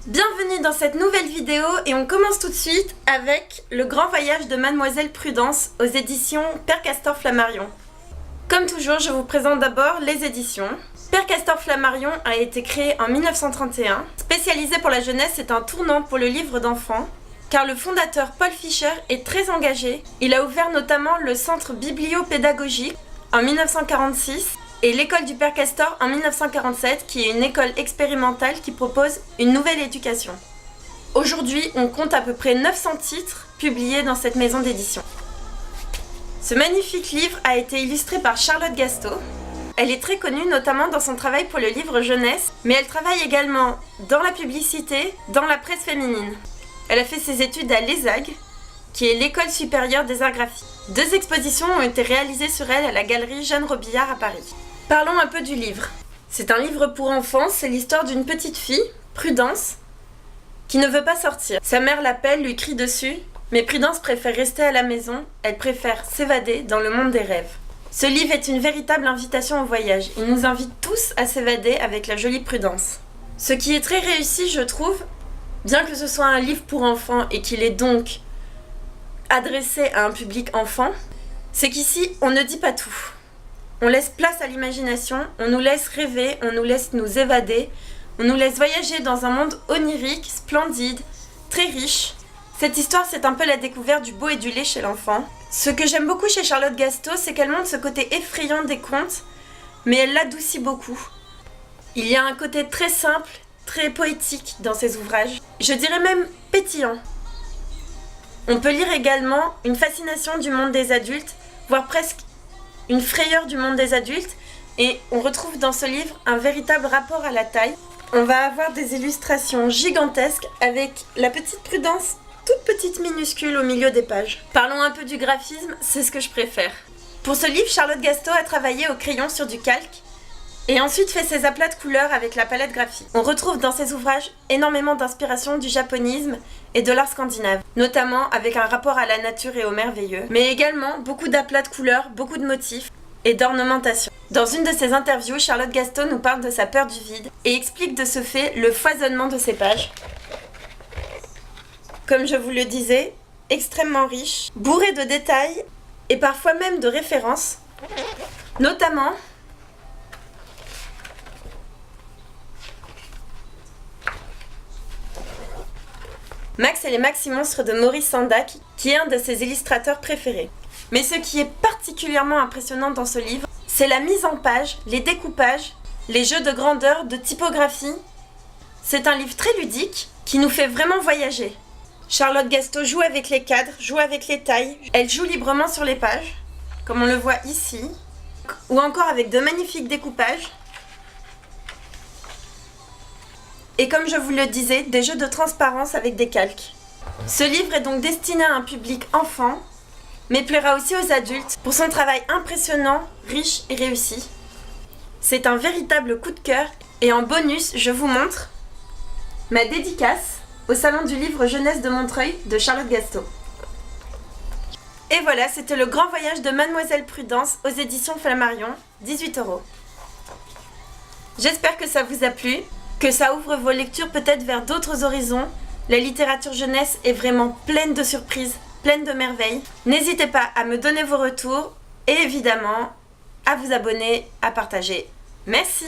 Bienvenue dans cette nouvelle vidéo et on commence tout de suite avec Le Grand Voyage de Mademoiselle Prudence aux éditions Père Castor Flammarion. Comme toujours, je vous présente d'abord les éditions. Père Castor Flammarion a été créé en 1931. Spécialisé pour la jeunesse, c'est un tournant pour le livre d'enfants, car le fondateur Paul Fischer est très engagé. Il a ouvert notamment le centre bibliopédagogique en 1946 et l'école du Père Castor en 1947, qui est une école expérimentale qui propose une nouvelle éducation. Aujourd'hui, on compte à peu près 900 titres publiés dans cette maison d'édition. Ce magnifique livre a été illustré par Charlotte Gasteau. Elle est très connue notamment dans son travail pour le livre jeunesse, mais elle travaille également dans la publicité, dans la presse féminine. Elle a fait ses études à l'ESAG, qui est l'École supérieure des arts graphiques. 2 expositions ont été réalisées sur elle à la galerie Jeanne Robillard à Paris. Parlons un peu du livre. C'est un livre pour enfants, c'est l'histoire d'une petite fille, Prudence, qui ne veut pas sortir. Sa mère l'appelle, lui crie dessus, mais Prudence préfère rester à la maison, elle préfère s'évader dans le monde des rêves. Ce livre est une véritable invitation au voyage. Il nous invite tous à s'évader avec la jolie Prudence. Ce qui est très réussi, je trouve, bien que ce soit un livre pour enfants et qu'il est donc adressé à un public enfant, c'est qu'ici, on ne dit pas tout. On laisse place à l'imagination, on nous laisse rêver, on nous laisse nous évader, on nous laisse voyager dans un monde onirique, splendide, très riche. Cette histoire, c'est un peu la découverte du beau et du laid chez l'enfant. Ce que j'aime beaucoup chez Charlotte Gasteau, c'est qu'elle montre ce côté effrayant des contes, mais elle l'adoucit beaucoup. Il y a un côté très simple, très poétique dans ses ouvrages. Je dirais même pétillant. On peut lire également une fascination du monde des adultes, voire presque une frayeur du monde des adultes, et on retrouve dans ce livre un véritable rapport à la taille. On va avoir des illustrations gigantesques avec la petite Prudence toute petite minuscule au milieu des pages. Parlons un peu du graphisme, c'est ce que je préfère. Pour ce livre, Charlotte Gasteau a travaillé au crayon sur du calque et ensuite fait ses aplats de couleurs avec la palette graphique. On retrouve dans ses ouvrages énormément d'inspiration du japonisme et de l'art scandinave, notamment avec un rapport à la nature et au merveilleux, mais également beaucoup d'aplats de couleurs, beaucoup de motifs et d'ornementation. Dans une de ses interviews, Charlotte Gasteau nous parle de sa peur du vide et explique de ce fait le foisonnement de ses pages. Comme je vous le disais, extrêmement riche, bourré de détails et parfois même de références, notamment Max et les Maxi-Monstres de Maurice Sendak, qui est un de ses illustrateurs préférés. Mais ce qui est particulièrement impressionnant dans ce livre, c'est la mise en page, les découpages, les jeux de grandeur, de typographie. C'est un livre très ludique qui nous fait vraiment voyager. Charlotte Gasteau joue avec les cadres, joue avec les tailles. Elle joue librement sur les pages, comme on le voit ici, ou encore avec de magnifiques découpages. Et comme je vous le disais, des jeux de transparence avec des calques. Ce livre est donc destiné à un public enfant, mais plaira aussi aux adultes pour son travail impressionnant, riche et réussi. C'est un véritable coup de cœur et en bonus, je vous montre ma dédicace au Salon du livre jeunesse de Montreuil de Charlotte Gasteau. Et voilà, c'était Le Grand Voyage de Mademoiselle Prudence aux éditions Flammarion, 18 €. J'espère que ça vous a plu, que ça ouvre vos lectures peut-être vers d'autres horizons. La littérature jeunesse est vraiment pleine de surprises, pleine de merveilles. N'hésitez pas à me donner vos retours et évidemment à vous abonner, à partager. Merci!